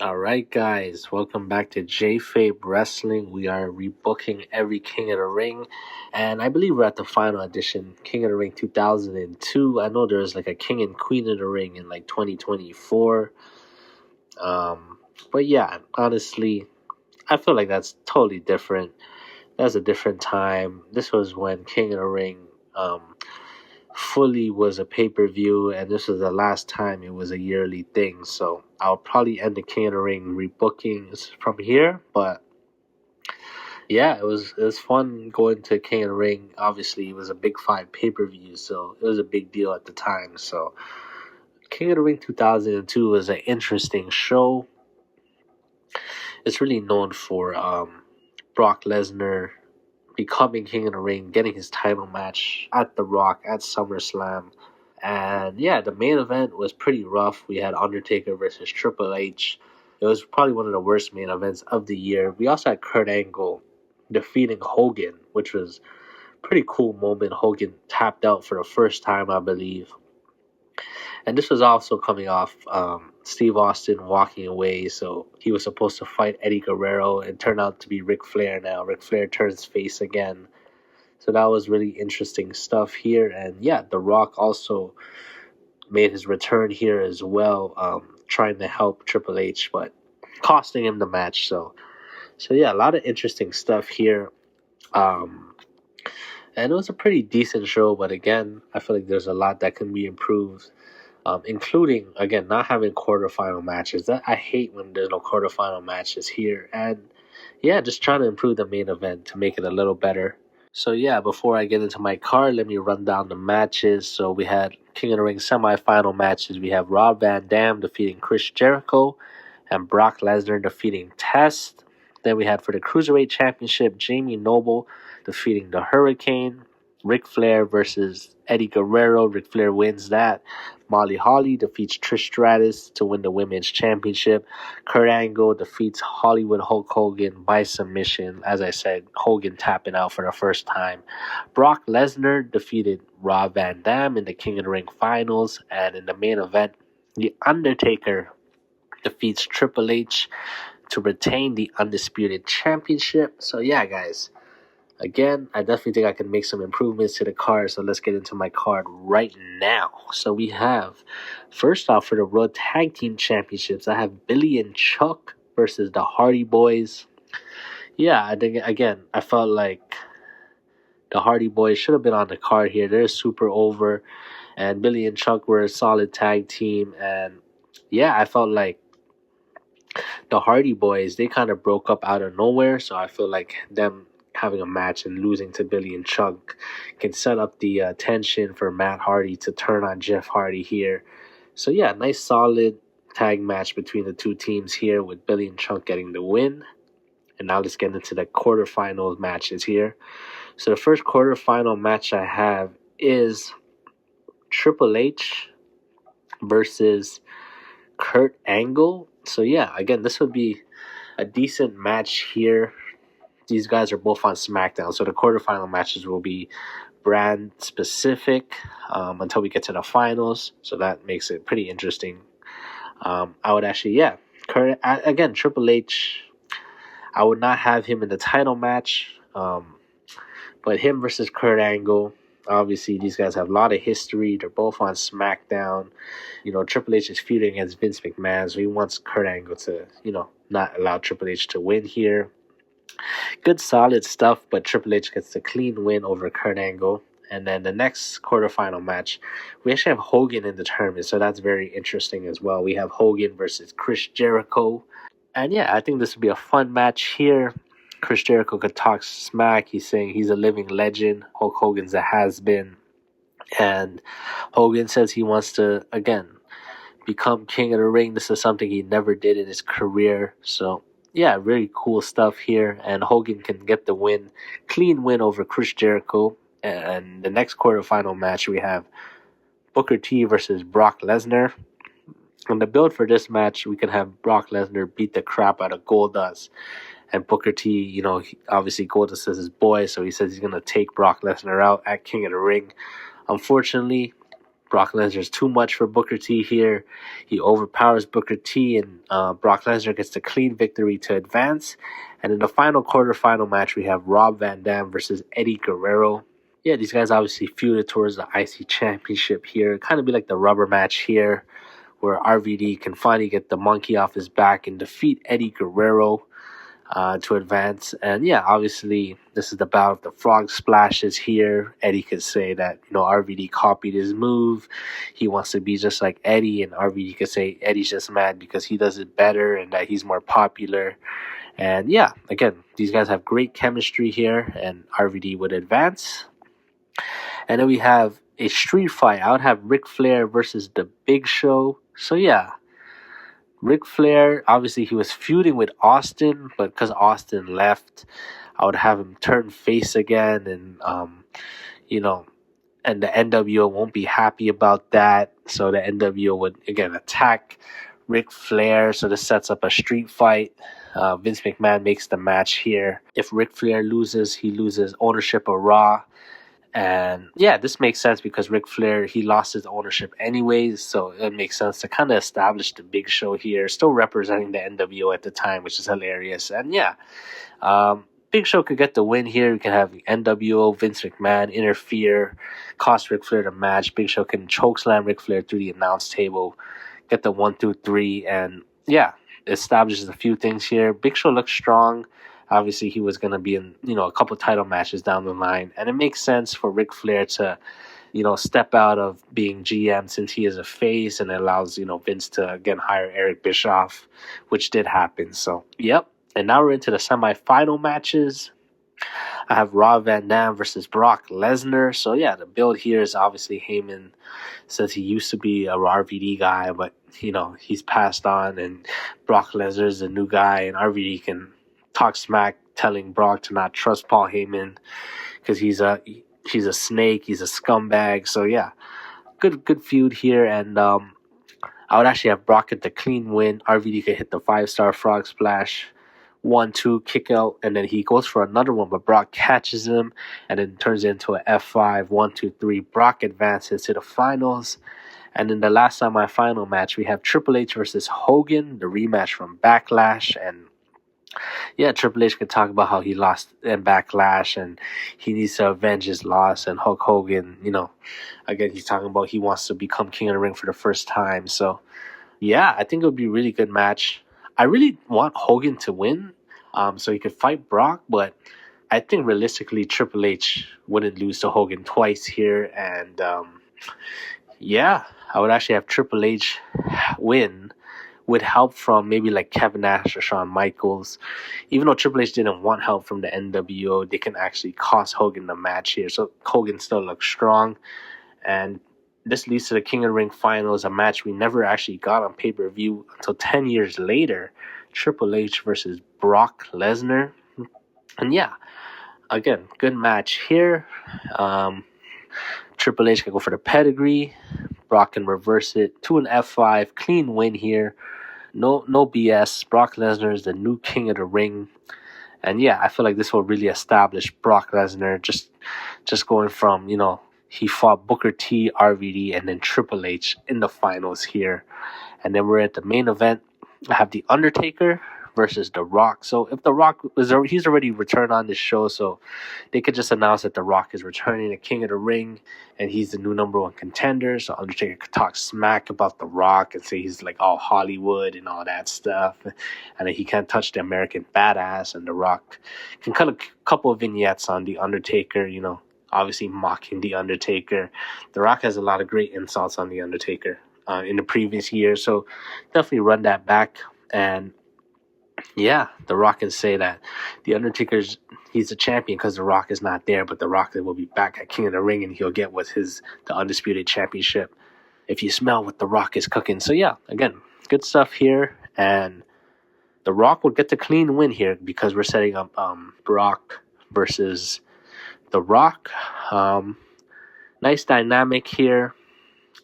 Alright, guys, welcome back to Jayfabe Wrestling. We are rebooking every King of the Ring, and I believe we're at the final edition, King of the Ring 2002. I know there's like a King and Queen of the Ring in like 2024. But yeah, honestly, I feel like that's totally different. That's a different time. This was when King of the Ring fully was a pay-per-view, and this was the last time it was a yearly thing. So I'll probably end the King of the Ring rebookings from here. But yeah, it was fun going to King of the Ring. Obviously, it was a big five pay-per-view, so it was a big deal at the time. So King of the Ring 2002 was an interesting show. It's really known for Brock Lesnar becoming King of the Ring, getting his title match at The Rock at SummerSlam. And yeah, the main event was pretty rough. We had Undertaker versus Triple H. It was probably one of the worst main events of the year. We also had Kurt Angle defeating Hogan, which was a pretty cool moment. Hogan tapped out for the first time, I believe. And this was also coming off Steve Austin walking away. So he was supposed to fight Eddie Guerrero and turned out to be Ric Flair now. Ric Flair turns face again. So that was really interesting stuff here. And yeah, The Rock also made his return here as well, trying to help Triple H, but costing him the match. So yeah, a lot of interesting stuff here. And it was a pretty decent show, but again, I feel like there's a lot that can be improved. Including, again, not having quarterfinal matches. That I hate when there's no quarterfinal matches here. And yeah, just trying to improve the main event to make it a little better. So yeah, before I get into my card, let me run down the matches. So we had King of the Ring semifinal matches. We have Rob Van Dam defeating Chris Jericho and Brock Lesnar defeating Test. Then we had for the Cruiserweight Championship, Jamie Noble defeating the Hurricane. Ric Flair versus Eddie Guerrero. Ric Flair wins that. Molly Holly defeats Trish Stratus to win the Women's Championship. Kurt Angle defeats Hollywood Hulk Hogan by submission. As I said, Hogan tapping out for the first time. Brock Lesnar defeated Rob Van Dam in the King of the Ring finals. And in the main event, The Undertaker defeats Triple H to retain the Undisputed Championship. So yeah, guys. Again, I definitely think I can make some improvements to the card, so let's get into my card right now. So we have, first off, for the World Tag Team Championships, I have Billy and Chuck versus the Hardy Boys. Yeah, I think, again, I felt like the Hardy Boys should have been on the card here. They're super over, and Billy and Chuck were a solid tag team, and yeah, I felt like the Hardy Boys, they kind of broke up out of nowhere, so I feel like them having a match and losing to Billy and Chuck can set up the tension for Matt Hardy to turn on Jeff Hardy here. So yeah, nice solid tag match between the two teams here with Billy and Chuck getting the win. And now let's get into the quarterfinals matches here. So the first quarterfinal match I have is Triple H versus Kurt Angle. So yeah, again, this would be a decent match here. These guys are both on SmackDown, so the quarterfinal matches will be brand specific until we get to the finals. So that makes it pretty interesting. I would actually, again, Triple H, I would not have him in the title match, but him versus Kurt Angle. Obviously, these guys have a lot of history. They're both on SmackDown. You know, Triple H is feuding against Vince McMahon, so he wants Kurt Angle to, not allow Triple H to win here. Good solid stuff, but Triple H gets the clean win over Kurt Angle. And then the next quarterfinal match, we actually have Hogan in the tournament, so that's very interesting as well. We have Hogan versus Chris Jericho. And yeah, I think this would be a fun match here. Chris Jericho could talk smack. He's saying he's a living legend. Hulk Hogan's a has-been. And Hogan says he wants to, again, become King of the Ring. This is something he never did in his career. So yeah, really cool stuff here. And Hogan can get the win, clean win over Chris Jericho. And the next quarterfinal match, we have Booker T versus Brock Lesnar. On the build for this match, we can have Brock Lesnar beat the crap out of Goldust. And Booker T, obviously Goldust is his boy, so he says he's going to take Brock Lesnar out at King of the Ring. Unfortunately, Brock Lesnar's too much for Booker T here. He overpowers Booker T, and Brock Lesnar gets the clean victory to advance. And in the final quarterfinal match, we have Rob Van Dam versus Eddie Guerrero. Yeah, these guys obviously feuded towards the IC Championship here. Kind of be like the rubber match here, where RVD can finally get the monkey off his back and defeat Eddie Guerrero to advance. And yeah, obviously, this is the bout of the frog splashes here. Eddie could say that, RVD copied his move. He wants to be just like Eddie, and RVD could say Eddie's just mad because he does it better and that he's more popular. And yeah, again, these guys have great chemistry here, and RVD would advance. And then we have a street fight. I would have Ric Flair versus The Big Show. So yeah, Ric Flair, obviously he was feuding with Austin, but because Austin left, I would have him turn face again, and and the NWO won't be happy about that. So the NWO would again attack Ric Flair. So this sets up a street fight. Vince McMahon makes the match here. If Ric Flair loses, he loses ownership of Raw. And yeah, this makes sense because Ric Flair, he lost his ownership anyways, so it makes sense to kind of establish the Big Show here, still representing the NWO at the time, which is hilarious. And yeah, Big Show could get the win here. We can have the NWO, Vince McMahon interfere, cost Ric Flair the match. Big Show can chokeslam Ric Flair through the announce table, get the 1, 2, 3, and yeah, establishes a few things here. Big Show looks strong. Obviously, he was going to be in, a couple title matches down the line. And it makes sense for Ric Flair to, step out of being GM since he is a face, and it allows, Vince to, again, hire Eric Bischoff, which did happen. So, yep. And now we're into the semifinal matches. I have Rob Van Dam versus Brock Lesnar. So, yeah, the build here is obviously Heyman says he used to be a RVD guy, but, he's passed on, and Brock Lesnar is a new guy, and RVD can talk smack, telling Brock to not trust Paul Heyman because he's a snake, he's a scumbag. So yeah, good feud here, and I would actually have Brock get the clean win. RVD could hit the 5-star frog splash, 1, 2 kick out, and then he goes for another one, but Brock catches him and then turns it into an F5, 1, 2, 3. Brock advances to the finals. And in the last semifinal match, we have Triple H versus Hogan, the rematch from Backlash. And yeah, Triple H could talk about how he lost in Backlash and he needs to avenge his loss. And Hulk Hogan, again, he's talking about he wants to become King of the Ring for the first time. So, yeah, I think it would be a really good match. I really want Hogan to win so he could fight Brock, but I think realistically Triple H wouldn't lose to Hogan twice here. And, yeah, I would actually have Triple H win with help from maybe like Kevin Nash or Shawn Michaels. Even though Triple H didn't want help from the NWO, they can actually cost Hogan the match here. So Hogan still looks strong. And this leads to the King of the Ring finals, a match we never actually got on pay-per-view until 10 years later. Triple H versus Brock Lesnar. And yeah, again, good match here. Triple H can go for the pedigree. Brock can reverse it to an F5. Clean win here. No BS. Brock Lesnar is the new King of the Ring. And yeah, I feel like this will really establish Brock Lesnar. Just going from, he fought Booker T, RVD, and then Triple H in the finals here. And then we're at the main event. I have The Undertaker versus The Rock. So if The Rock he's already returned on this show, so they could just announce that The Rock is returning to King of the Ring and he's the new number 1 contender. So Undertaker could talk smack about The Rock and say he's like all Hollywood and all that stuff, and that he can't touch the American badass. And The Rock can cut a couple of vignettes on The Undertaker, obviously mocking The Undertaker. The Rock has a lot of great insults on The Undertaker in the previous year, so definitely run that back. And yeah, The Rock can say that The Undertaker's he's a champion because The Rock is not there, but The Rock will be back at King of the Ring and he'll get with the Undisputed Championship if you smell what The Rock is cooking. So yeah, again, good stuff here, and The Rock will get the clean win here because we're setting up Brock versus The Rock. Nice dynamic here.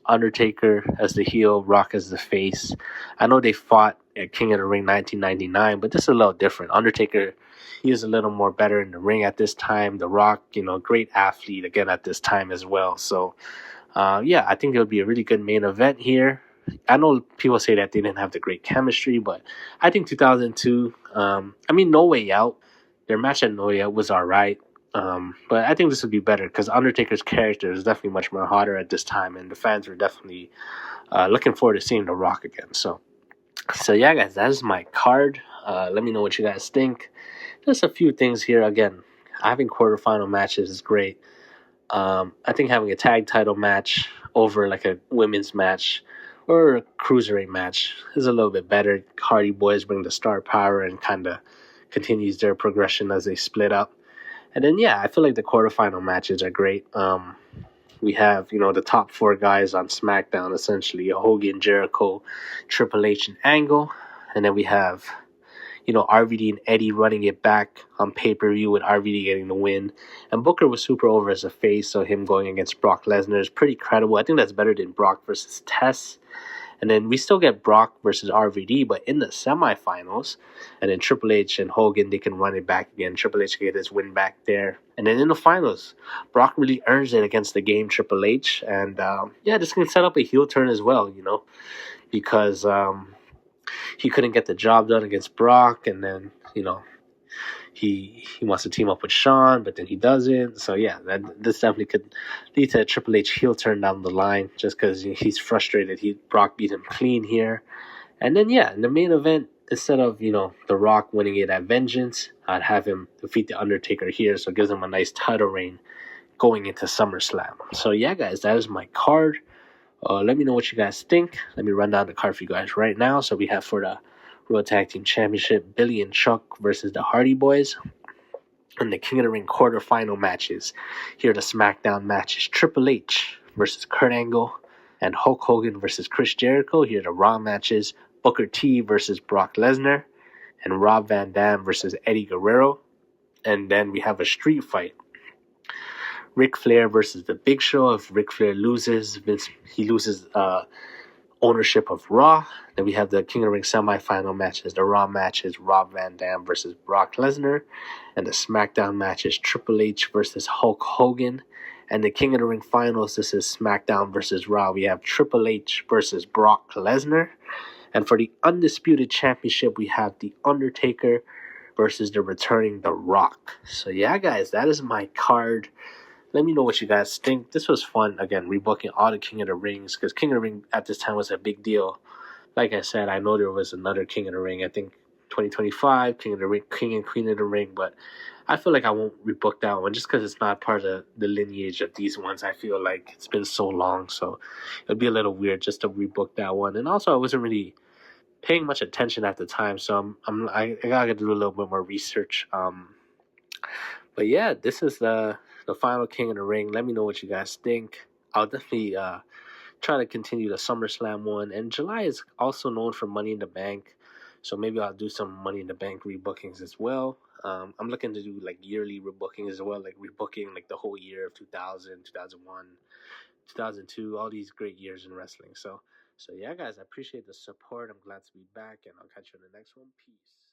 Undertaker as the heel, Rock as the face. I know they fought at King of the Ring 1999, but this is a little different. Undertaker, he is a little more better in the ring at this time. The Rock, great athlete again at this time as well. So, Yeah, I think it'll be a really good main event here. I know people say that they didn't have the great chemistry, but I think 2002. I mean, No Way Out. Their match at No Way Out was all right. But I think this would be better because Undertaker's character is definitely much more hotter at this time, and the fans were definitely looking forward to seeing The Rock again. So yeah, guys, that is my card. Let me know what you guys think. Just a few things here. Again, having quarterfinal matches is great. I think having a tag title match over like a women's match or a cruiserweight match is a little bit better. Hardy Boys bring the star power and kind of continues their progression as they split up. And then yeah, I feel like the quarterfinal matches are great. We have the top four guys on SmackDown essentially: Hogan, Jericho, Triple H, and Angle, and then we have RVD and Eddie running it back on pay per view with RVD getting the win. And Booker was super over as a face, so him going against Brock Lesnar is pretty credible. I think that's better than Brock versus Tess. And then we still get Brock versus RVD, but in the semifinals, and then Triple H and Hogan, they can run it back again. Triple H can get his win back there. And then in the finals, Brock really earns it against the game Triple H. And yeah, this can set up a heel turn as well, because he couldn't get the job done against Brock, and then he wants to team up with Shawn, but then he doesn't. So yeah, this definitely could lead to a Triple H heel turn down the line, just because he's frustrated. Brock beat him clean here, and then yeah, in the main event, instead of The Rock winning it at Vengeance, I'd have him defeat the Undertaker here, so it gives him a nice title reign going into SummerSlam. So yeah, guys, that is my card. Let me know what you guys think. Let me run down the card for you guys right now. So we have for the World Tag Team Championship, Billy and Chuck versus the Hardy Boys. And the King of the Ring quarterfinal matches. Here are the SmackDown matches: Triple H versus Kurt Angle and Hulk Hogan versus Chris Jericho. Here are the Raw matches: Booker T versus Brock Lesnar and Rob Van Dam versus Eddie Guerrero. And then we have a street fight: Ric Flair versus The Big Show. If Ric Flair loses, he loses ownership of Raw. Then we have the King of the Ring semifinal matches. The Raw matches: Rob Van Dam versus Brock Lesnar. And the SmackDown matches: Triple H versus Hulk Hogan. And the King of the Ring finals, this is SmackDown versus Raw. We have Triple H versus Brock Lesnar. And for the Undisputed Championship, we have The Undertaker versus the returning The Rock. So yeah, guys, that is my card. Let me know what you guys think. This was fun. Again, rebooking all the King of the Rings, because King of the Ring at this time was a big deal. Like I said, I know there was another King of the Ring. I think 2025, King of the Ring, King and Queen of the Ring. But I feel like I won't rebook that one just because it's not part of the lineage of these ones. I feel like it's been so long, so it'd be a little weird just to rebook that one. And also, I wasn't really paying much attention at the time, so I gotta do a little bit more research. But yeah, this is the final King of the Ring. Let me know what you guys think. I'll definitely try to continue the SummerSlam one. And July is also known for Money in the Bank, so maybe I'll do some Money in the Bank rebookings as well. I'm looking to do like yearly rebookings as well, like rebooking like the whole year of 2000, 2001, 2002, all these great years in wrestling. So yeah, guys, I appreciate the support. I'm glad to be back, and I'll catch you in the next one. Peace.